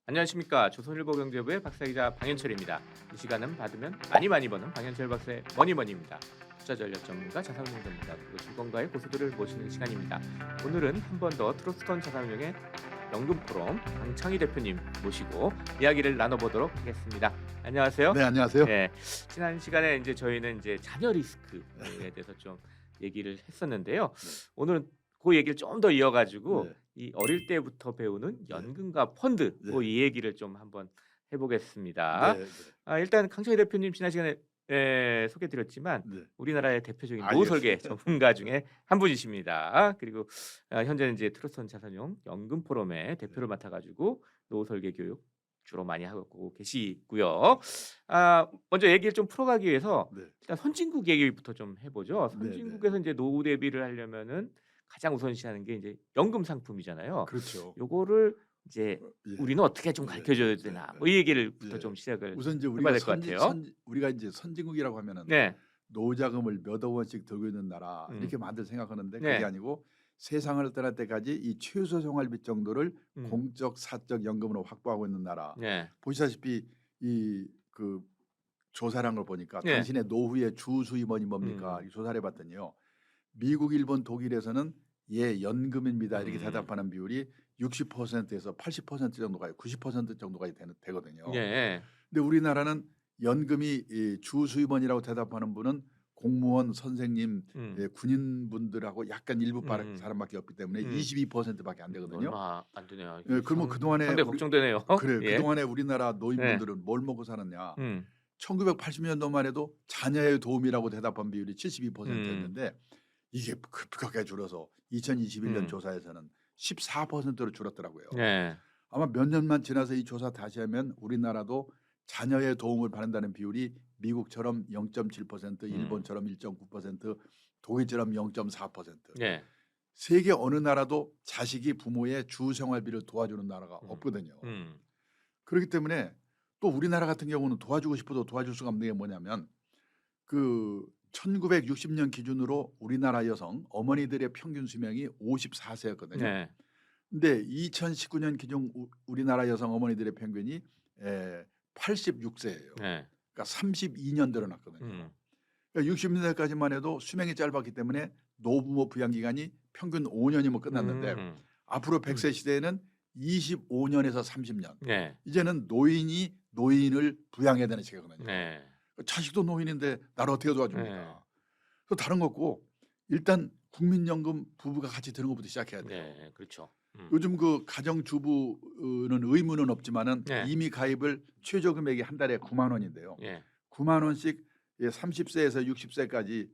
안녕하십니까. 조선일보 경제부의 박사기자 방현철입니다. 이 시간은 받으면 많이 버는 방현철 박사의 머니머니입니다. 투자 전략 전문가, 자산운용 전문가, 그리고 증권가의 고수들을 모시는 시간입니다. 오늘은 한 번 더 트러스톤 자산운용의 연금포럼 강창희 대표님 모시고 이야기를 나눠보도록 하겠습니다. 안녕하세요. 네, 안녕하세요. 네, 지난 시간에 이제 저희는 이제 자녀 리스크에 대해서 좀 얘기를 했었는데요. 오늘은 그 얘기를 좀 더 이어가지고 네. 이 어릴 때부터 배우는 연금과 펀드 네. 이 얘기를 좀 한번 해보겠습니다. 네, 일단 강창희 대표님 지난 시간에 소개드렸지만 네. 우리나라의 대표적인 알겠습니다. 노후설계 전문가 중에 한 분이십니다. 그리고 현재는 이제 트러스톤 자산용 연금 포럼의 대표를 맡아가지고 노후설계 교육 주로 많이 하고 계시고요. 먼저 얘기를 좀 풀어가기 위해서 네. 일단 선진국 얘기부터 좀 해보죠. 네, 선진국에서 이제 노후 대비를 하려면은 가장 우선시하는 게 이제 연금 상품이잖아요. 그렇죠. 요거를 이제 예. 우리는 어떻게 좀 네, 가르쳐줘야 네, 되나 네. 뭐 이 얘기를부터 예. 좀 시작을 우선 이제 해봐야 우리가 될 것 같아요. 우리가 이제 선진국이라고 하면은 네, 노후자금을 몇억 원씩 들고 있는 나라 이렇게 많들 생각하는데 네. 그게 아니고 세상을 떠날 때까지 이 최소 생활비 정도를 음. 공적 사적 연금으로 확보하고 있는 나라. 네, 보시다시피 이 그 조사를 한 걸 보니까 네. 당신의 노후의 주 수입원이 뭡니까? 이 조사를 해봤더니요. 미국, 일본, 독일에서는 예 연금입니다 이렇게 대답하는 비율이 60%에서 80% 정도가 90% 정도가 되거든요. 네, 근데 우리나라는 연금이 이 주 수입원이라고 대답하는 분은 공무원, 선생님, 예, 군인분들하고 약간 일부 사람밖에 없기 때문에 22%밖에 안 되거든요. 얼마 안 되네요. 예, 그러면 그동안에 상당히 우리- 걱정되네요. 그래 예. 그동안에 우리나라 노인분들은 뭘 먹고 사느냐? 음, 1980년도만 해도 자녀의 도움이라고 대답한 비율이 72%였는데 이게 급격하게 줄어서 2021년 조사에서는 14%로 줄었더라고요. 네, 아마 몇 년만 지나서 이 조사 다시 하면 우리나라도 자녀의 도움을 받는다는 비율이 미국처럼 0.7%, 일본처럼 1.9%, 독일처럼 0.4%. 네, 세계 어느 나라도 자식이 부모의 주 생활비를 도와주는 나라가 없거든요. 그렇기 때문에 또 우리나라 같은 경우는 도와주고 싶어도 도와줄 수가 없는 게 뭐냐면 그 1960년 기준으로 우리나라 여성 어머니들의 평균 수명이 54세였거든요. 네, 근데 2019년 기준 우리나라 여성 어머니들의 평균이 86세예요. 네, 그러니까 32년 늘어났거든요. 그러니까 60년대까지만 해도 수명이 짧았기 때문에 노부모 부양 기간이 평균 5년이면 끝났는데 앞으로 100세 시대에는 25년에서 30년. 네, 이제는 노인이 노인을 부양해야 되는 시기거든요. 네, 자식도 노인인데 나를 어떻게 도와줍니까? 네. 또 다른 거 없고 일단 국민연금 부부가 같이 드는 것부터 시작해야 돼요. 네, 그렇죠. 요즘 그 가정주부는 의무는 없지만은 네. 이미 가입을 최저 금액이 한 달에 9만 원인데요. 예, 9만 원씩 30세에서 60세까지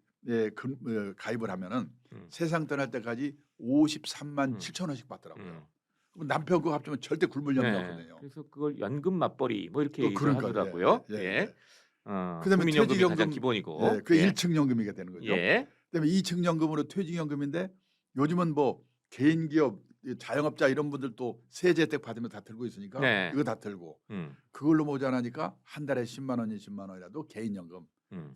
가입을 하면은 세상 떠날 때까지 53만 7천 원씩 받더라고요. 그럼 남편 그거 합치면 절대 굶을 염려 없거든요. 그래서 그걸 연금 맞벌이 뭐 이렇게 또 얘기를 그러니까, 하더라고요. 예, 예, 예. 예. 그다음에 국민연금이 가장 퇴직연금, 기본이고. 예, 그 예. 1층 연금이가 되는 거죠. 예. 그다음에 2층 연금으로 퇴직연금인데 요즘은 뭐 개인 기업 자영업자 이런 분들도 세제 혜택 받으면 다 들고 있으니까 네. 이거 다 들고 음, 그걸로 모자라니까 한 달에 10만 원이 10만 원이라도 개인연금.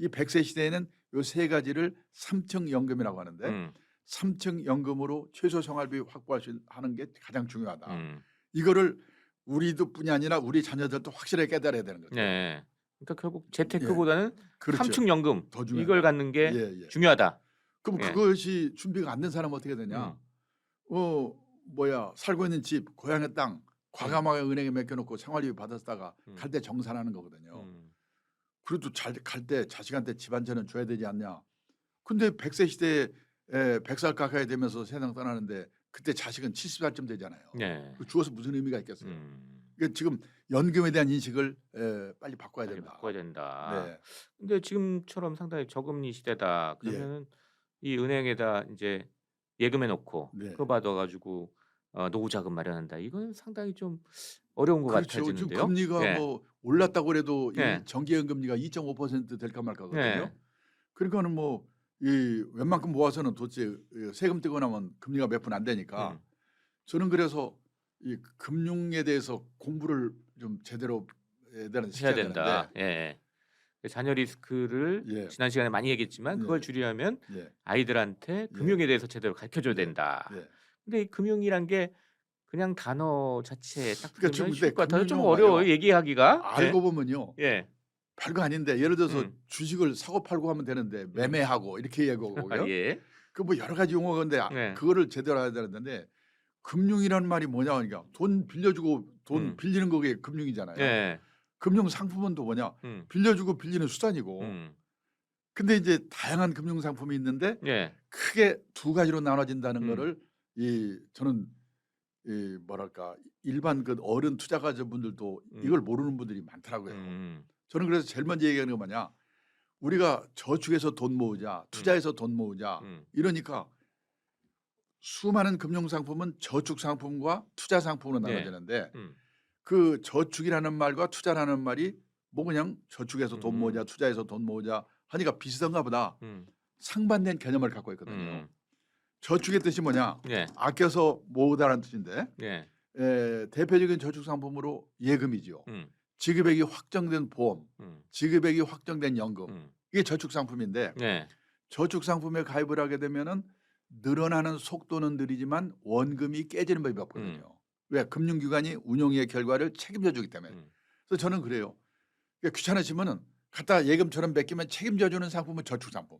이 100세 시대에는 요 세 가지를 3층 연금이라고 하는데 3층 연금으로 최소 생활비 확보할 수 하는 게 가장 중요하다. 이거를 우리도뿐이 아니라 우리 자녀들도 확실하게 깨달아야 되는 거죠. 네. 그러니까 결국 재테크보다는 그렇죠. 3층 연금 더 중요하다. 이걸 갖는 게 예, 예. 중요하다. 그럼 예. 그것이 준비가 안 된 사람은 어떻게 되냐? 살고 있는 집, 고향의 땅 과감하게 은행에 맡겨놓고 생활비 받았다가 갈 때 정산하는 거거든요. 그래도 갈 때 자식한테 집안전은 줘야 되지 않냐? 근데 100세 시대에 100살 가까이 되면서 세상 떠나는데 그때 자식은 70살쯤 되잖아요. 네. 주어서 무슨 의미가 있겠어요? 음, 그러니까 지금 연금에 대한 인식을 빨리 바꿔야 빨리 된다. 바꿔야 된다. 네. 근데 지금처럼 상당히 저금리 시대다. 그러면은 이 은행에다 이제 예금해 놓고 네. 그거 받아가지고 노후 자금 마련한다. 이건 상당히 좀 어려운 것 그렇죠. 지금 같아지는데요. 금리가 예. 뭐 올랐다고 해도 네. 이 정기예금 금리가 2.5% 될까 말까거든요. 네. 그러니까는 뭐 이 웬만큼 모아서는 도대체 세금 떼고 나면 금리가 몇 푼 안 되니까 저는 그래서 이 금융에 대해서 공부를 좀 제대로 애들한테 해야 시켜야 된다. 되는데 예. 자녀 리스크를 예. 지난 시간에 많이 얘기했지만 그걸 예. 줄이려면 예. 아이들한테 금융에 대해서 제대로 가르쳐줘야 된다. 예. 근데 이 금융이란 게 그냥 단어 자체에 딱 그러니까 들으면 지금 쉬울 근데 것 같아요. 좀 금융용어가요. 어려워요 얘기하기가. 예. 알고 보면요. 예. 별거 아닌데 예를 들어서 음. 주식을 사고 팔고 하면 되는데 매매하고 이렇게 아 얘기하고요. 예. 그 뭐 여러 가지 용어인데 네. 그거를 제대로 알아야 되는데 금융이라는 말이 뭐냐 그러니까 돈 빌려주고 돈 빌리는 거게 금융이잖아요. 예. 금융 상품은 또 뭐냐 음. 빌려주고 빌리는 수단이고. 음. 근데 이제 다양한 금융 상품이 있는데 예. 크게 두 가지로 나눠진다는 음. 거를 저는 뭐랄까 일반 그 어른 투자가분들도 이걸 모르는 분들이 많더라고요. 저는 그래서 제일 먼저 얘기하는 거 뭐냐 우리가 저축해서 돈 모으자 투자해서 돈 모으자 이러니까 수많은 금융 상품은 저축 상품과 투자 상품으로 예. 나눠지는데 그 저축이라는 말과 투자라는 말이 뭐 그냥 저축해서 돈 모으자 투자해서 돈 모으자 하니까 비슷한가 보다 상반된 개념을 갖고 있거든요. 저축의 뜻이 뭐냐 예. 아껴서 모으다라는 뜻인데 예. 대표적인 저축 상품으로 예금이지요. 지급액이 확정된 보험, 지급액이 확정된 연금 이게 저축 상품인데 예. 저축 상품에 가입을 하게 되면은 늘어나는 속도는 느리지만 원금이 깨지는 법이 없거든요. 왜? 금융기관이 운용의 결과를 책임져 주기 때문에. 그래서 저는 그래요. 그러니까 귀찮으시면은 갖다 예금처럼 맡기면 책임져 주는 상품은 저축 상품.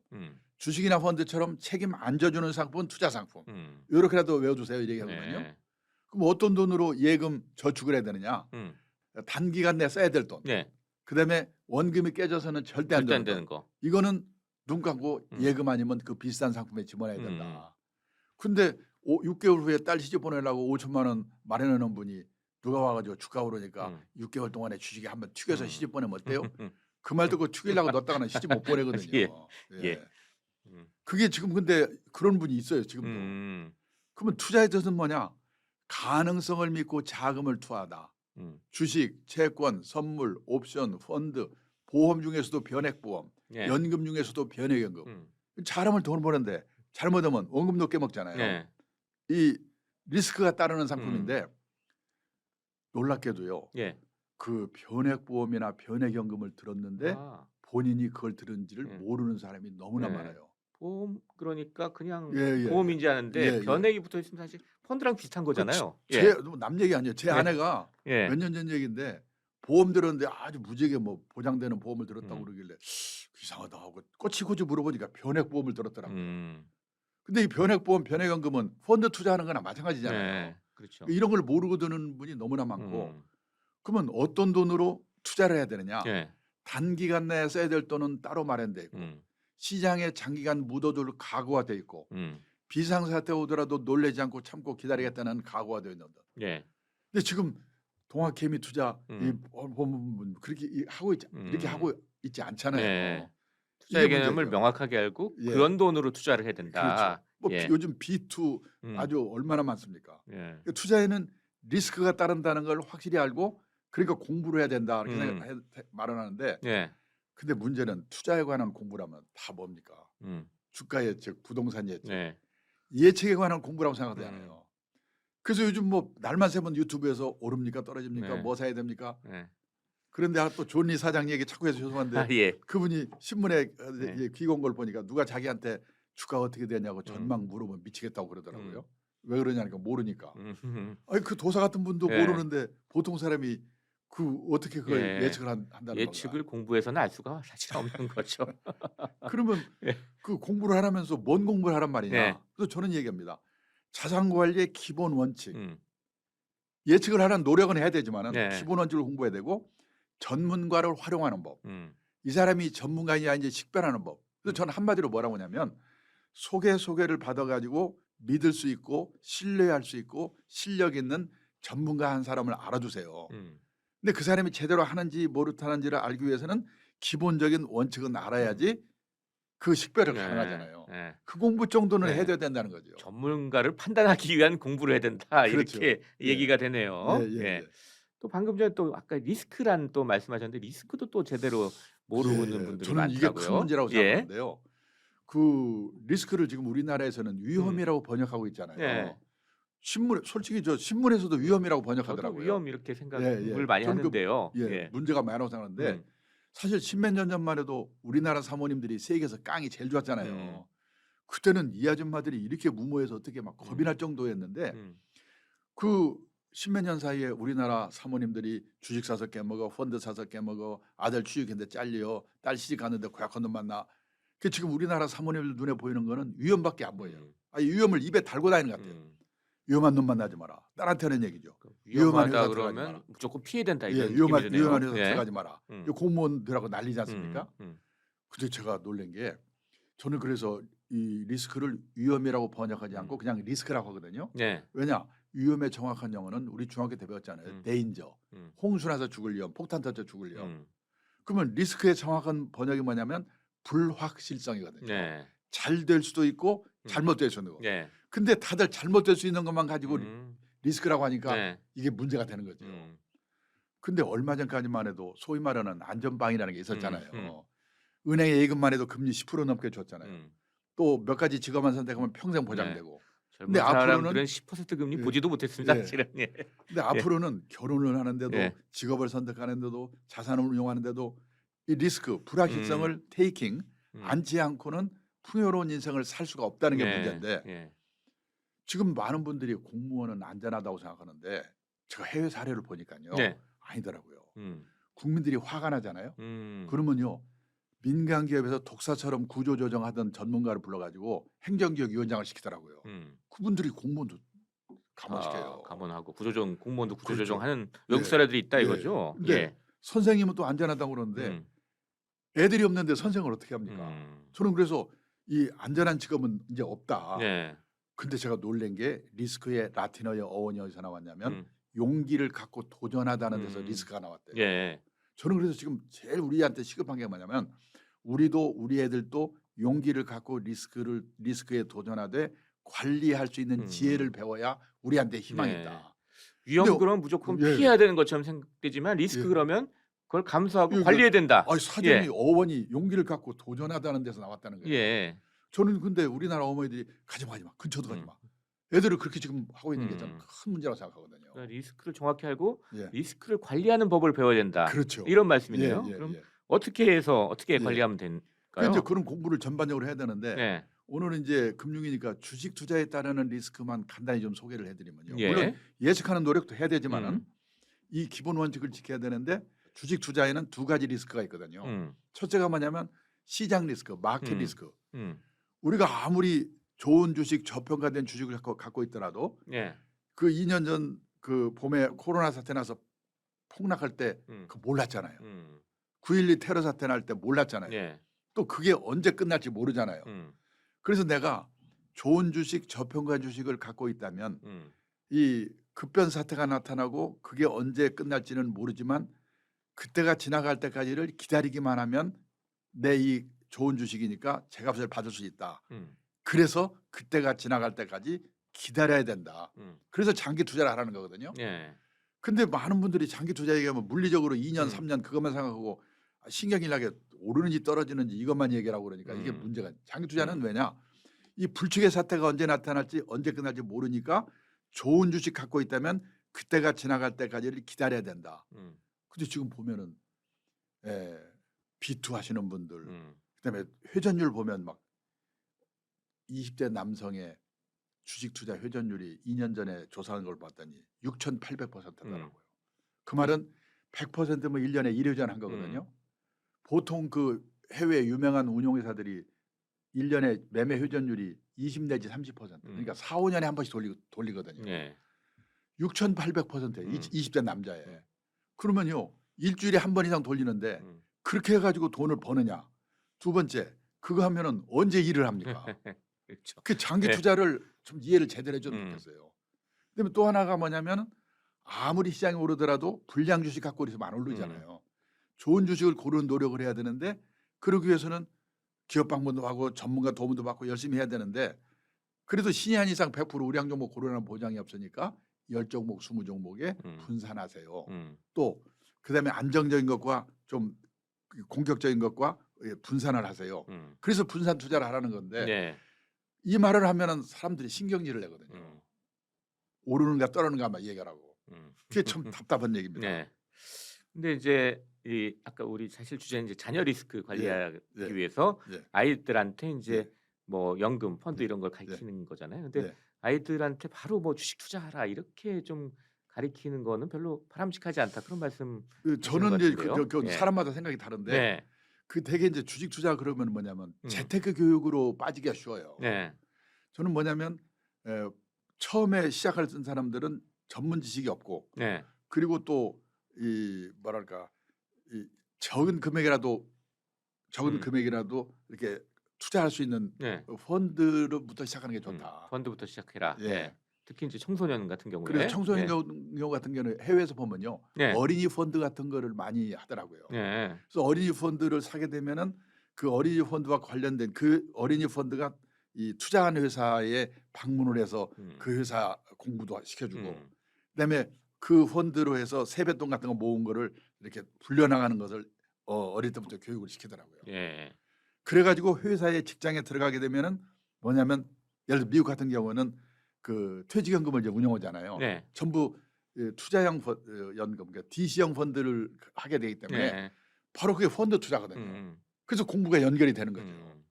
주식이나 펀드처럼 책임 안 져주는 상품은 투자 상품. 이렇게라도 외워두세요. 이렇게 하거든요. 예. 그럼 어떤 돈으로 예금 저축을 해야 되느냐? 단기간 내에 써야 될 돈. 예. 그다음에 원금이 깨져서는 절대 안 절대 안 되는 되는 돈. 거. 이거는 눈 감고 예금 아니면 그 비싼 상품에 집어넣어야 된다. 근데 6개월 후에 딸 시집 보내려고 5천만 원 마련해 놓은 분이 누가 와가지고 주가 오르니까 6개월 동안에 주식에 한번 튀겨서 시집 보내면 어때요? 그 말 듣고 튀기려고 넣었다가는 시집 못 보내거든요. 예. 예. 예. 그게 지금 근데 그런 분이 있어요. 지금도. 그러면 투자의 뜻은 뭐냐? 가능성을 믿고 자금을 투하하다. 주식, 채권, 선물, 옵션, 펀드, 보험 중에서도 변액보험, 예. 연금 중에서도 변액연금. 잘하면 돈 버는데 잘못하면 원금도 깨먹잖아요. 예. 이 리스크가 따르는 상품인데 놀랍게도요. 예. 그 변액보험이나 변액연금을 들었는데 아. 본인이 그걸 들은지를 예. 모르는 사람이 너무나 예. 많아요. 보험 그러니까 그냥 예, 예, 보험인지 아는데 예, 예. 변액이 붙어 있으면 사실 펀드랑 비슷한 거잖아요. 남 얘기 아니에요. 제 예. 아내가 예. 몇 년 전 얘기인데 보험 들었는데 아주 무지하게 뭐 보장되는 보험을 들었다고 그러길래 이상하다 하고 꼬치꼬치 물어보니까 변액보험을 들었더라고요. 근데 이 변액보험, 변액연금은 펀드 투자하는 거나 마찬가지잖아요. 예. 그렇죠. 이런 걸 모르고 드는 분이 너무나 많고 그러면 어떤 돈으로 투자를 해야 되느냐? 예. 단기간 내에 써야 될 돈은 따로 마련돼 있고 시장에 장기간 묻어둘 각오가 돼 있고 비상사태 오더라도 놀라지 않고 참고 기다리겠다는 각오가 되어 있는 돈. 예. 근데 지금 동학개미 투자 보면 그렇게 하고 있지 이렇게 하고 있지 않잖아요. 예. 투자의 개념을 문제죠. 명확하게 알고 예. 그런 돈으로 투자를 해야 된다. 그렇죠. 뭐 예. 요즘 B2 아주 얼마나 많습니까? 예. 그러니까 투자에는 리스크가 따른다는 걸 확실히 알고 그러니까 공부를 해야 된다 이렇게 말을 하는데 예. 근데 문제는 투자에 관한 공부라면 다 뭡니까? 주가 예측, 부동산 예측, 예. 예측에 관한 공부라고 생각하잖아요. 그래서 요즘 뭐 날만 새면 유튜브에서 오릅니까 떨어집니까 네. 뭐 사야 됩니까? 예. 그런데 또 존리 사장 얘기 자꾸 해서 죄송한데 아, 예. 그분이 신문에 네. 귀가 걸 보니까 누가 자기한테 주가 어떻게 되냐고 전망 물어보면 미치겠다고 그러더라고요. 왜 그러냐니까 모르니까. 아니 그 도사 같은 분도 예. 모르는데 보통 사람이 그 어떻게 그걸 예. 예측을 한다는 예측을 공부해서는 알 수가 사실 없는 거죠. 건가? 그러면 예. 그 공부를 하면서 뭔 공부를 하란 말이냐? 예. 그래서 저는 얘기합니다. 자산 관리의 기본 원칙. 예측을 하는 노력은 해야 되지만은 예. 기본 원칙을 공부해야 되고 전문가를 활용하는 법. 이 사람이 전문가냐 이제 식별하는 법. 그래서 저는 한마디로 뭐라고 하냐면 소개를 받아가지고 믿을 수 있고 신뢰할 수 있고 실력 있는 전문가 한 사람을 알아주세요. 근데 그 사람이 제대로 하는지 못하는지를 알기 위해서는 기본적인 원칙은 알아야지 그 식별을 네. 가능하잖아요. 예. 그 공부 정도는 네. 해야 된다는 거죠. 전문가를 판단하기 위한 공부를 해야 된다. 그렇죠. 이렇게 예. 얘기가 되네요. 예. 예. 또 방금 전에 또 아까 리스크란 또 말씀하셨는데 리스크도 또 제대로 모르는 분들이 저는 많더라고요. 이게 큰 문제라고 예. 생각하는데요. 그 리스크를 지금 우리나라에서는 위험이라고 번역하고 있잖아요. 예. 솔직히 저 신문에서도 위험이라고 저도 번역하더라고요. 위험 이렇게 생각을 예. 많이 저는 하는데요. 문제가 많다고 생각하는데 사실 십몇 년 전만 해도 우리나라 사모님들이 세계에서 깡이 제일 좋았잖아요. 그때는 이 아줌마들이 이렇게 무모해서 어떻게 막 겁이 날 정도였는데 그 십몇 년 사이에 우리나라 사모님들이 주식 사서 깨먹어, 펀드 사서 깨먹어, 아들 취직했는데 잘려, 딸 시집 갔는데 고약한 놈 만나. 그 지금 우리나라 사모님들 눈에 보이는 거는 위험밖에 안 보여요. 아니, 위험을 입에 달고 다니는 것 같아요. 위험한 놈 만나지 마라. 딸한테 하는 얘기죠. 위험한 위험하다 회사 들어가지 마라. 그러면 무조건 피해야 된다 예, 이런 위험한 느낌이 드네요. 회사 들어가지 마라. 이거 공무원들하고 난리지 않습니까? 음, 음. 근데 제가 놀란 게 저는 그래서 이 리스크를 위험이라고 번역하지 않고 그냥 리스크라고 하거든요. 네. 왜냐? 위험의 정확한 영어는 우리 중학교 때 배웠잖아요. 데인저. 홍수 나서 죽을 위험, 폭탄 터져 죽을 위험. 그러면 리스크의 정확한 번역이 뭐냐면 불확실성이거든요. 네. 잘 될 수도 있고 잘못될 수도 있고. 네. 근데 다들 잘못될 수 있는 것만 가지고 리스크라고 하니까 네. 이게 문제가 되는 거죠. 근데 얼마 전까지만 해도 소위 말하는 안전방이라는 게 있었잖아요. 은행에 예금만 해도 금리 10% 넘게 줬잖아요. 또 몇 가지 직업만 선택하면 평생 보장되고. 젊은 근데 사람들은 10% 금리 예. 보지도 못했습니다. 예. 사실은. 예. 근데 앞으로는 결혼을 하는데도 예. 직업을 선택하는데도 자산을 운용하는데도 이 리스크, 불확실성을 테이킹 않지 않고는 풍요로운 인생을 살 수가 없다는 게 문제인데 예. 지금 많은 분들이 공무원은 안전하다고 생각하는데 제가 해외 사례를 보니까요. 네. 아니더라고요. 국민들이 화가 나잖아요. 그러면요. 민간 기업에서 독사처럼 구조조정하던 전문가를 불러가지고 행정기획위원장을 시키더라고요. 그분들이 공무원도 감원시켜요. 감원하고 구조조정 공무원도 그렇죠. 구조조정하는 외국 사례들이 있다 예. 이거죠. 근데 예. 선생님은 또 안전하다고 그러는데 애들이 없는데 선생을 어떻게 합니까? 저는 그래서 이 안전한 직업은 이제 없다. 네. 근데 제가 놀란 게 리스크의 라틴어의 어원이 어디서 나왔냐면 용기를 갖고 도전하다는 데서 리스크가 나왔대요. 예. 저는 그래서 지금 제일 우리한테 시급한 게 뭐냐면 우리도 우리 애들도 용기를 갖고 리스크에 도전하되 관리할 수 있는 지혜를 배워야 우리한테 희망이 네. 있다. 위험 근데 그러면 무조건 예. 피해야 되는 것처럼 생각되지만 리스크 예. 그러면 그걸 감수하고 예, 관리해야 된다. 아니, 사전이 어원이 용기를 갖고 도전하다는 데서 나왔다는 거예요. 예. 저는 근데 우리나라 어머니들이 가지 마, 근처도 가지 마. 애들을 그렇게 지금 하고 있는 게 저는 큰 문제라고 생각하거든요. 그러니까 리스크를 정확히 알고 예. 리스크를 관리하는 법을 배워야 된다. 그렇죠. 이런 말씀이네요. 예, 그럼 예. 어떻게 해서 어떻게 예. 관리하면 될까요? 그러니까 이제 그런 공부를 전반적으로 해야 되는데 네. 오늘은 이제 금융이니까 주식 투자에 따르는 리스크만 간단히 좀 소개를 해드리면요. 예. 물론 예측하는 노력도 해야 되지만은 이 기본 원칙을 지켜야 되는데 주식 투자에는 두 가지 리스크가 있거든요. 첫째가 뭐냐면 시장 리스크, 마켓 리스크. 우리가 아무리 좋은 주식, 저평가된 주식을 갖고 있더라도 예. 그 2년 전 그 봄에 코로나 사태 나서 폭락할 때 그 몰랐잖아요. 9.12 테러 사태 날 때 몰랐잖아요. 예. 또 그게 언제 끝날지 모르잖아요. 그래서 내가 좋은 주식, 저평가 주식을 갖고 있다면 이 급변 사태가 나타나고 그게 언제 끝날지는 모르지만 그때가 지나갈 때까지를 기다리기만 하면 내 이 좋은 주식이니까 제값을 받을 수 있다. 그래서 그때가 지나갈 때까지 기다려야 된다. 그래서 장기 투자를 하라는 거거든요. 예. 근데 많은 분들이 장기 투자 얘기하면 물리적으로 2년, 3년 그것만 생각하고 신경이 나게 오르는지 떨어지는지 이것만 얘기하고 그러니까 이게 문제가. 장기 투자는 왜냐? 이 불측의 사태가 언제 나타날지 언제 끝날지 모르니까 좋은 주식 갖고 있다면 그때가 지나갈 때까지를 기다려야 된다. 근데 지금 보면은 B2 하시는 분들 그다음에 회전율 보면 막 20대 남성의 주식 투자 회전율이 2년 전에 조사한 걸 봤더니 6,800%더라고요. 그 말은 100%면 1년에 1회전 한 거거든요. 보통 그 해외 유명한 운용회사들이 1년에 매매 회전율이 20 내지 30%. 그러니까 4, 5년에 한 번씩 돌리거든요. 예. 6,800%예요. 20대 남자에. 그러면요. 일주일에 한 번 이상 돌리는데 그렇게 해가지고 돈을 버느냐. 두 번째, 그거 하면은 언제 일을 합니까? 그렇죠. 그 장기 투자를 좀 이해를 제대로 해줬으면 좋겠어요. 그다음에 또 하나가 뭐냐면 아무리 시장이 오르더라도 불량 주식 갖고 있으면 안 오르잖아요. 좋은 주식을 고르는 노력을 해야 되는데 그러기 위해서는 기업 방문도 하고 전문가 도움도 받고 열심히 해야 되는데 그래도 신의 한 이상 100% 우량 종목 고르는 보장이 없으니까 10종목, 20종목에 분산하세요. 또 그다음에 안정적인 것과 좀 공격적인 것과 분산을 하세요. 그래서 분산 투자를 하라는 건데 네. 이 말을 하면은 사람들이 신경질을 내거든요. 오르는가 떨어지는가 막 얘기하라고. 그게 참 답답한 얘기입니다. 네. 근데 이제 이 아까 우리 사실 주제는 이제 자녀 리스크 관리하기 위해서 아이들한테 이제 뭐 연금, 펀드 이런 걸 가르치는 거잖아요. 근데 아이들한테 바로 뭐 "주식 투자하라." 이렇게 좀 가리키는 거는 별로 바람직하지 않다. 그런 말씀 하시는 저는 것 이제 같은데요. 예. 사람마다 생각이 다른데 네. 그 대개 이제 주식 투자 그러면 뭐냐면 음. 재테크 교육으로 빠지기가 쉬워요. 네. 저는 뭐냐면 처음에 시작할 쓴 사람들은 전문 지식이 없고 네. 그리고 또 이 뭐랄까 이 적은 금액이라도 음. 이렇게 투자할 수 있는 네. 펀드로부터 시작하는 게 좋다. 펀드부터 시작해라. 예. 예. 특히 이제 청소년 같은 그래서 경우에. 청소년 네. 경우 같은 경우는 해외에서 보면요. 네. 어린이 펀드 같은 거를 많이 하더라고요. 네. 그래서 어린이 펀드를 사게 되면은 그 어린이 펀드와 관련된 그 어린이 펀드가 이 투자하는 회사에 방문을 해서 그 회사 공부도 시켜주고 그다음에 그 펀드로 해서 세뱃돈 같은 거 모은 거를 이렇게 불려나가는 것을 어릴 때부터 교육을 시키더라고요. 예. 그래가지고 회사에 직장에 들어가게 되면은 뭐냐면 예를 들어 미국 같은 경우는 그 퇴직연금을 이제 운영하잖아요. 네. 전부 투자형 연금, 그러니까 DC형 펀드를 하게 되기 때문에 네. 바로 그게 펀드 투자거든요. 음. 그래서 공부가 연결이 되는 거죠. 음.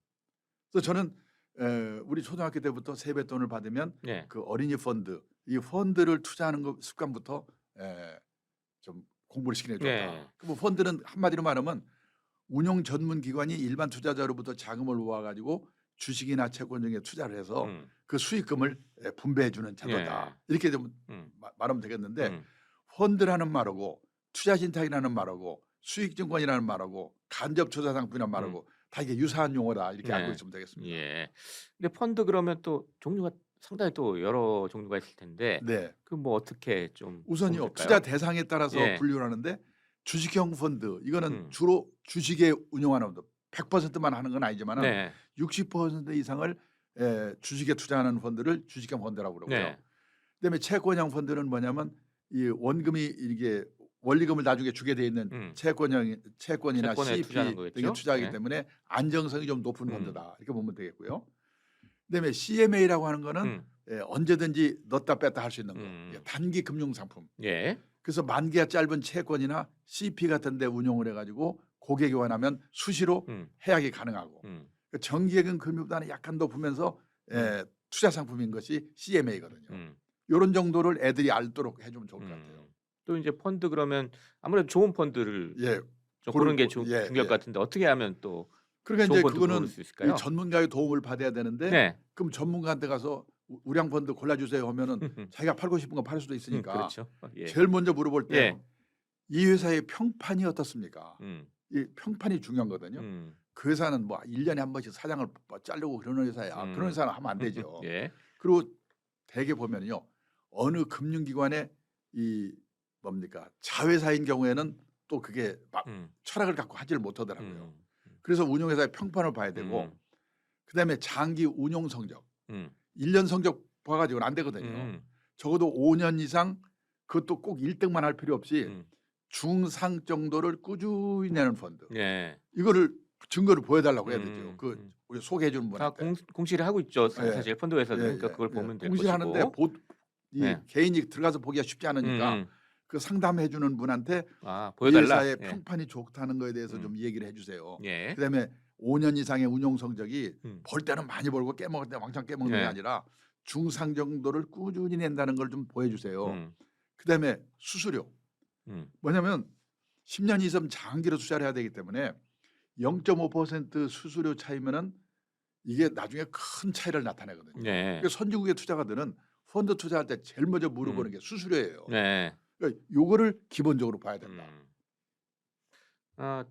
그래서 저는 우리 초등학교 때부터 세뱃돈을 받으면 네. 그 어린이 펀드, 이 펀드를 투자하는 거 습관부터 좀 공부를 시키는 게 좋다. 네. 뭐 펀드는 한마디로 말하면 운용 전문 기관이 일반 투자자로부터 자금을 모아가지고 주식이나 채권 등에 투자를 해서 그 수익금을 분배해 주는 제도다. 예. 이렇게 좀 말하면 되겠는데 음. 펀드라는 말하고 투자신탁이라는 말하고 수익증권이라는 말하고 간접투자상품이라는 말하고 다 이게 유사한 용어다. 이렇게 네. 알고 있으면 되겠습니다. 예. 근데 펀드 그러면 또 종류가 상당히 또 여러 종류가 있을 텐데 네. 그 뭐 어떻게 좀 우선요. 보면 될까요? 투자 대상에 따라서 예. 분류를 하는데 주식형 펀드 이거는 음. 주로 주식에 운용하는 펀드 100%만 하는 건 아니지만은 네. 60% 이상을 주식에 투자하는 펀드를 주식형 펀드라고 그러고요. 네. 그다음에 채권형 펀드는 뭐냐면 이 원금이 이게 원리금을 나중에 주게 돼 있는 채권이나 채권에 CP 투자하는 등에 거겠죠? 투자하기 네. 때문에 안정성이 좀 높은 펀드다. 이렇게 보면 되겠고요. 그다음에 CMA라고 하는 거는 언제든지 넣었다 뺐다 할 수 있는 거. 이게 단기 금융 상품. 예. 그래서 만기가 짧은 채권이나 CP 같은 데 운용을 해 가지고 고객이 원하면 수시로 해약이 가능하고 그 정기예금 금리보다는 약간 높으면서 투자 상품인 것이 CMA거든요. 요런 정도를 애들이 알도록 해 주면 좋을 것 같아요. 또 이제 펀드 그러면 아무래도 좋은 펀드를 예. 좀 고르는 게 예, 중요할 것 같은데 어떻게 하면 또 그러니까 좋은 이제 펀드 그거는 고를 수 있을까요? 이 전문가의 도움을 받아야 되는데 네. 그럼 전문가한테 가서 우량 펀드 골라 주세요 하면은 자기가 팔고 싶은 거 팔 수도 있으니까 그렇죠. 예. 제일 먼저 물어볼 때 예. 이 회사의 평판이 어떻습니까? 음. 이 평판이 중요한 거거든요. 그 회사는 뭐 1년에 한 번씩 사장을 자르고 그러는 회사야. 그런 회사는 하면 안 되죠. 예. 그리고 대개 보면요. 어느 금융기관의 이 뭡니까? 자회사인 경우에는 또 그게 막 철학을 갖고 하지를 못하더라고요. 그래서 운용회사의 평판을 봐야 되고 그다음에 장기 운용 성적. 1년 성적 봐가지고는 안 되거든요. 적어도 5년 이상 그것도 꼭 1등만 할 필요 없이 중상 정도를 꾸준히 내는 펀드. 예. 이거를 증거를 보여달라고 해야 되죠. 그 우리 소개해 주는 다 분한테. 공시를 하고 있죠. 사실 펀드 회사는 그러니까 그걸 보면 될 것이고. 공시하는데 이 네. 개인이 들어가서 보기가 쉽지 않으니까 그 상담해 주는 분한테 이 보여달라. 회사의 평판이 좋다는 거에 대해서 좀 얘기를 해주세요. 예. 그다음에 5년 이상의 운용 성적이 벌 때는 많이 벌고 깨먹을 때 왕창 깨먹는 게 아니라 중상 정도를 꾸준히 낸다는 걸 좀 보여주세요. 그다음에 수수료. 뭐냐면 10년 이상 장기로 투자를 해야 되기 때문에 0.5% 수수료 차이면은 이게 나중에 큰 차이를 나타내거든요. 네. 그러니까 선진국의 투자가들은 펀드 투자할 때 제일 먼저 물어보는 게 수수료예요. 네. 그러니까 요거를 기본적으로 봐야 된다.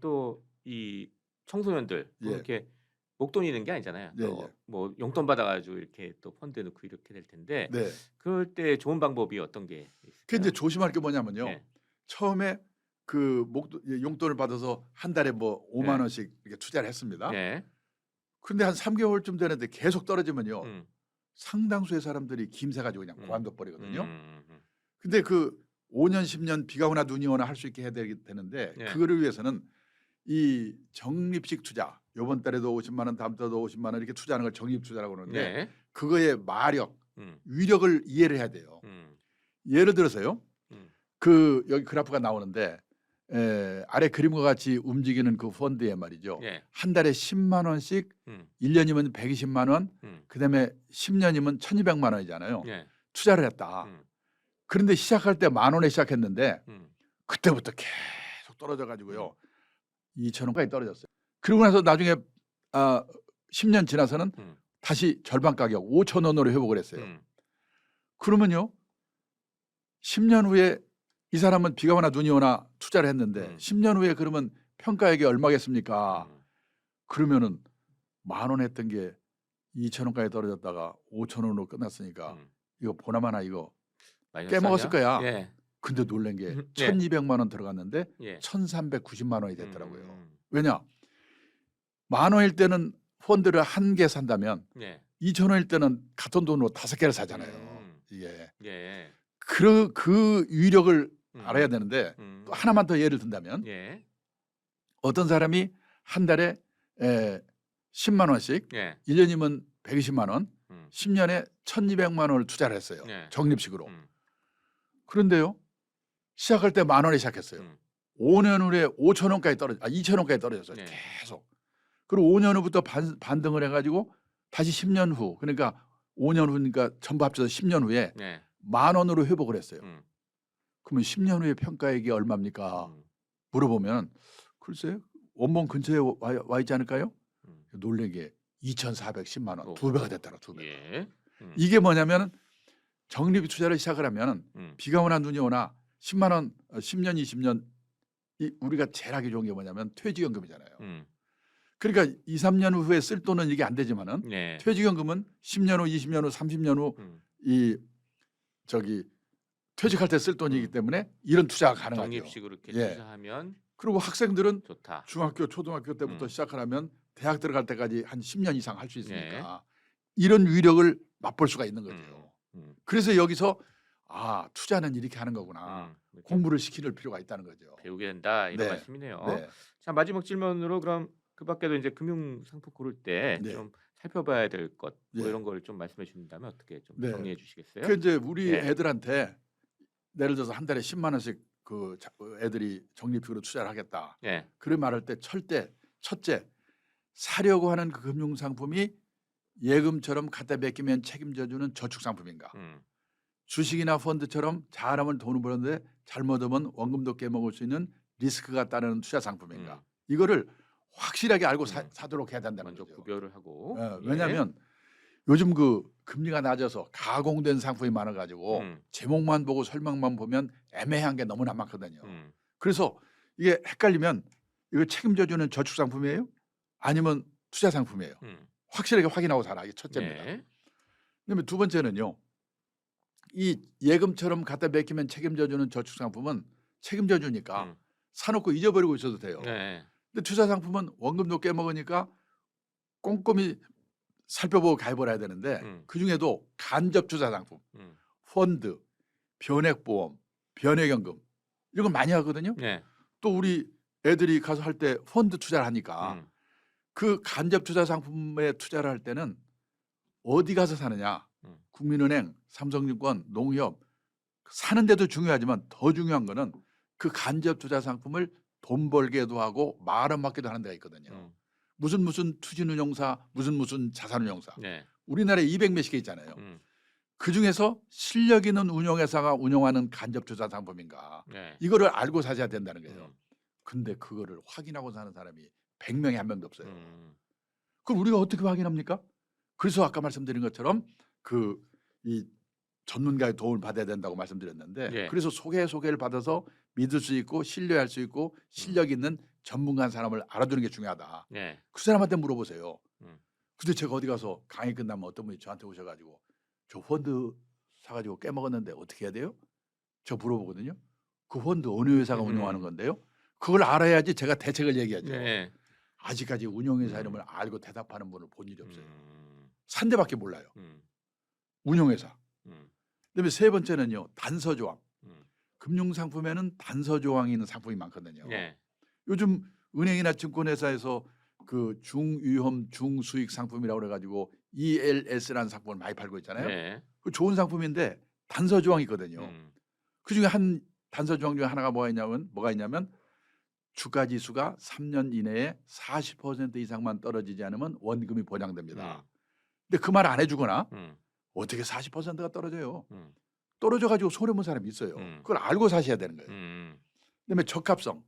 또 이 청소년들 예. 이렇게 목돈 있는 게 아니잖아요. 예, 또 예. 뭐 용돈 받아가지고 이렇게 또 펀드 넣고 이렇게 될 텐데 네. 그럴 때 좋은 방법이 어떤 게 그 있을까요? 이제 조심할 게 뭐냐면요. 네. 처음에 그 용돈을 받아서 한 달에 뭐 5만 원씩 이렇게 투자를 했습니다. 네. 그런데 한 3개월쯤 되는데 계속 떨어지면요. 상당수의 사람들이 김새 가지고 그냥 고관둬 버리거든요. 근데 그 5년 10년 비가 오나 눈이 오나 할 수 있게 해야 되는데 그거를 위해서는 이 적립식 투자 이번 달에도 50만 원 다음 달에도 50만 원 이렇게 투자하는 걸 적립 투자라고 그러는데 그거의 마력 위력을 이해를 해야 돼요. 예를 들어서요. 그 여기 그래프가 나오는데 아래 그림과 같이 움직이는 그 펀드에 말이죠. 예. 한 달에 10만 원씩 음. 1년이면 120만 원, 그다음에 10년이면 1,200만 원이잖아요. 예. 투자를 했다. 음. 그런데 시작할 때 만 원에 시작했는데 음. 그때부터 계속 떨어져 가지고요. 2천 원까지 떨어졌어요. 그러고 나서 나중에 10년 지나서는 다시 절반 가격 5천 원으로 회복을 했어요. 그러면요. 10년 후에 이 사람은 비가 오나 눈이 오나 투자를 했는데 10년 후에 그러면 평가액이 얼마겠습니까? 그러면은 만 원 했던 게 2천 원까지 떨어졌다가 5천 원으로 끝났으니까 이거 보나마나 이거 깨먹었을 거야. 예. 근데 놀란 게 예. 1,200만 원 들어갔는데 예. 1,390만 원이 됐더라고요. 왜냐? 만 원일 때는 펀드를 한 개 산다면 예. 2천 원일 때는 같은 돈으로 5개를 사잖아요. 이게 예. 그 위력을 알아야 되는데 또 하나만 더 예를 든다면 예. 어떤 사람이 한 달에 10만 원씩 예. 1년이면 120만 원, 10년에 1,200만 원을 투자를 했어요. 예. 적립식으로. 그런데요. 시작할 때 만 원에 시작했어요. 5년 후에 5천 원까지 2천 원까지 떨어졌어요. 예. 계속. 그리고 5년 후부터 반등을 해가지고 다시 10년 후, 그러니까 5년 후니까 전부 합쳐서 10년 후에 예. 만 원으로 회복을 했어요. 그러면 10년 후에 평가액이 얼마입니까? 물어보면 글쎄 원본 근처에 와 있지 않을까요? 놀란 게 2,410만 원, 2배가 됐더라. 2배. 예. 이게 뭐냐면 적립 투자를 시작을 하면 비가 오나 눈이 오나 10만 원, 10년, 20년 우리가 제일 하기 좋은 게 뭐냐면 퇴직연금이잖아요. 그러니까 2, 3년 후에 쓸 돈은 이게 안 되지만은 예. 퇴직연금은 10년 후, 20년 후, 30년 후 이 퇴직할 때 쓸 돈이기 때문에 이런 투자가 가능하죠. 적립식으로 이렇게 예. 투자하면 그리고 학생들은 좋다. 중학교, 초등학교 때부터 시작을 하면 대학 들어갈 때까지 한 10년 이상 할 수 있으니까 예. 이런 위력을 맛볼 수가 있는 거죠. 그래서 여기서 투자는 이렇게 하는 거구나. 공부를 시킬 필요가 있다는 거죠. 배우게 된다 이런 네. 말씀이네요. 네. 자, 마지막 질문으로 그럼 그 밖에도 이제 금융 상품 고를 때 네. 좀 살펴봐야 될 것 뭐 네. 이런 걸 좀 말씀해 주신다면 어떻게 좀 네. 정리해 주시겠어요? 그 이제 우리 예. 애들한테 예를 들어서 한 달에 10만 원씩 그 애들이 적립식으로 투자를 하겠다. 예. 그런 말할 때 첫째 사려고 하는 그 금융 상품이 예금처럼 갖다 맡기면 책임져주는 저축 상품인가? 주식이나 펀드처럼 잘하면 돈을 버는데 잘못하면 원금도 깨먹을 수 있는 리스크가 따르는 투자 상품인가? 이거를 확실하게 알고 사도록 해야 된다는 먼저 거죠. 구별을 하고. 예. 왜냐하면 요즘 그 금리가 낮아서 가공된 상품이 많아가지고 제목만 보고 설명만 보면 애매한 게 너무나 많거든요. 그래서 이게 헷갈리면 이거 책임져주는 저축 상품이에요? 아니면 투자 상품이에요? 확실하게 확인하고 살아. 이게 첫째입니다. 예. 그다음에 두 번째는요. 이 예금처럼 갖다 맡기면 책임져주는 저축 상품은 책임져주니까 사놓고 잊어버리고 있어도 돼요. 네. 근데 투자 상품은 원금도 깨먹으니까 꼼꼼히 살펴보고 가입을 해야 되는데 그중에도 간접 투자 상품, 펀드, 변액보험, 변액연금 이런 걸 많이 하거든요. 네. 또 우리 애들이 가서 할 때 펀드 투자를 하니까 그 간접 투자 상품에 투자를 할 때는 어디 가서 사느냐? 국민은행, 삼성증권, 농협 사는 데도 중요하지만 더 중요한 거는 그 간접 투자 상품을 돈 벌게도 하고 말은 맞게도 하는 데가 있거든요. 무슨 투신운용사, 무슨 자산운용사. 네. 우리나라에 200 몇십 개 있잖아요. 그 중에서 실력 있는 운용회사가 운영하는 간접 투자 상품인가? 네. 이거를 알고 사셔야 된다는 거예요. 근데 그거를 확인하고 사는 사람이 100명에 한 명도 없어요. 그럼 우리가 어떻게 확인합니까? 그래서 아까 말씀드린 것처럼 이 전문가의 도움을 받아야 된다고 말씀드렸는데 예. 그래서 소개를 받아서 믿을 수 있고 신뢰할 수 있고 실력 있는 전문가한 사람을 알아두는 게 중요하다. 네. 그 사람한테 물어보세요. 근데 제가 어디 가서 강의 끝나면 어떤 분이 저한테 오셔가지고 저 펀드 사가지고 깨먹었는데 어떻게 해야 돼요? 저 물어보거든요. 그 펀드 어느 회사가 운영하는 건데요? 그걸 알아야지 제가 대책을 얘기하죠. 네. 아직까지 운영회사 이름을 알고 대답하는 분을 본 일이 없어요. 산 데밖에 몰라요. 운영회사. 그다음에 세 번째는요. 단서조항. 금융상품에는 단서조항이 있는 상품이 많거든요. 네. 요즘 은행이나 증권회사에서 그 중위험 중수익 상품이라고 그래가지고 ELS라는 상품을 많이 팔고 있잖아요. 네. 그 좋은 상품인데 단서조항이 있거든요. 그중에 한 단서조항 중에 하나가 뭐가 있냐면 주가 지수가 3년 이내에 40% 이상만 떨어지지 않으면 원금이 보장됩니다. 근데 그 말 안 해주거나 어떻게 40%가 떨어져요? 떨어져가지고 손해본 사람이 있어요. 그걸 알고 사셔야 되는 거예요. 그다음에 적합성.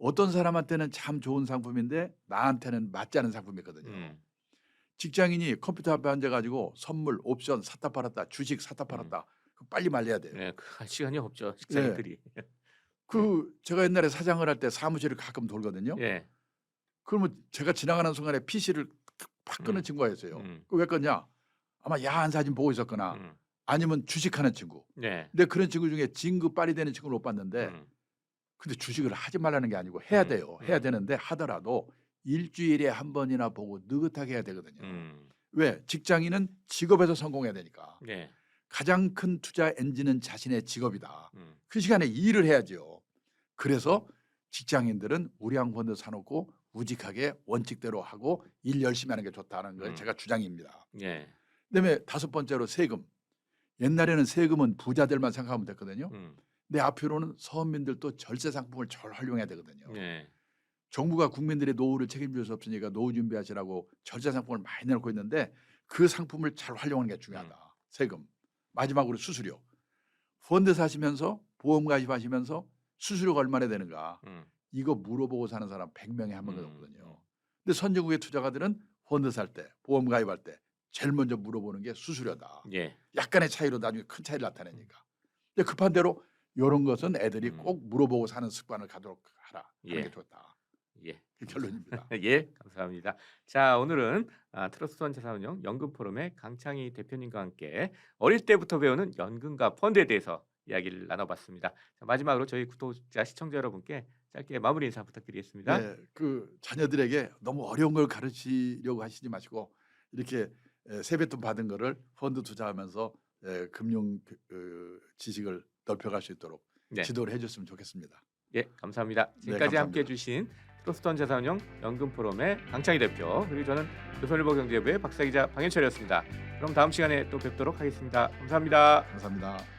어떤 사람한테는 참 좋은 상품인데 나한테는 맞지 않은 상품이거든요. 직장인이 컴퓨터 앞에 앉아가지고 선물, 옵션 샀다 팔았다, 주식 샀다 팔았다. 그거 빨리 말려야 돼요. 네, 할 시간이 없죠 직장인들이. 제가 옛날에 사장을 할 때 사무실을 가끔 돌거든요. 예. 그러면 제가 지나가는 순간에 PC를 팍 끄는 친구가 있어요. 그 왜 껐냐? 아마 야한 사진 보고 있었거나 아니면 주식하는 친구. 네. 근데 그런 친구 중에 진급 빨이 되는 친구를 못 봤는데 근데 주식을 하지 말라는 게 아니고 해야 돼요. 해야 되는데 하더라도 일주일에 한 번이나 보고 느긋하게 해야 되거든요. 왜? 직장인은 직업에서 성공해야 되니까. 네. 가장 큰 투자 엔진은 자신의 직업이다. 그 시간에 일을 해야죠. 그래서 직장인들은 우량 펀드 사놓고 우직하게 원칙대로 하고 일 열심히 하는 게 좋다는 걸 제가 주장입니다. 네. 그다음에 5번째로 세금. 옛날에는 세금은 부자들만 생각하면 됐거든요. 근데 앞으로는 서민들도 절세 상품을 잘 활용해야 되거든요. 네. 정부가 국민들의 노후를 책임질 수 없으니까 노후 준비하시라고 절세 상품을 많이 내놓고 있는데 그 상품을 잘 활용하는 게 중요하다. 세금. 마지막으로 수수료. 펀드 사시면서 보험 가입하시면서 수수료가 얼마나 되는가. 이거 물어보고 사는 사람 100명에 한 명도 없거든요. 근데 선진국의 투자가들은 펀드 살 때, 보험 가입할 때 제일 먼저 물어보는 게 수수료다. 예. 약간의 차이로 나중에 큰 차이를 나타내니까. 근데 급한 대로 이런 것은 애들이 꼭 물어보고 사는 습관을 갖도록 하라. 하는 게 좋다. 예. 그 결론입니다. 예, 감사합니다. 자, 오늘은 트러스트원 자산운용 연금포럼의 강창희 대표님과 함께 어릴 때부터 배우는 연금과 펀드에 대해서 이야기를 나눠봤습니다. 자, 마지막으로 저희 구독자 시청자 여러분께 짧게 마무리 인사 부탁드리겠습니다. 네, 그 자녀들에게 너무 어려운 걸 가르치려고 하시지 마시고 이렇게 세뱃돈 받은 거를 펀드 투자하면서 금융 지식을 넓혀갈 수 있도록 네. 지도를 해줬으면 좋겠습니다. 예, 감사합니다. 지금까지 함께해 주신 트러스트원 자산운용 연금포럼의 강창희 대표 그리고 저는 조선일보 경제부의 박사기자 방현철이었습니다. 그럼 다음 시간에 또 뵙도록 하겠습니다. 감사합니다. 감사합니다.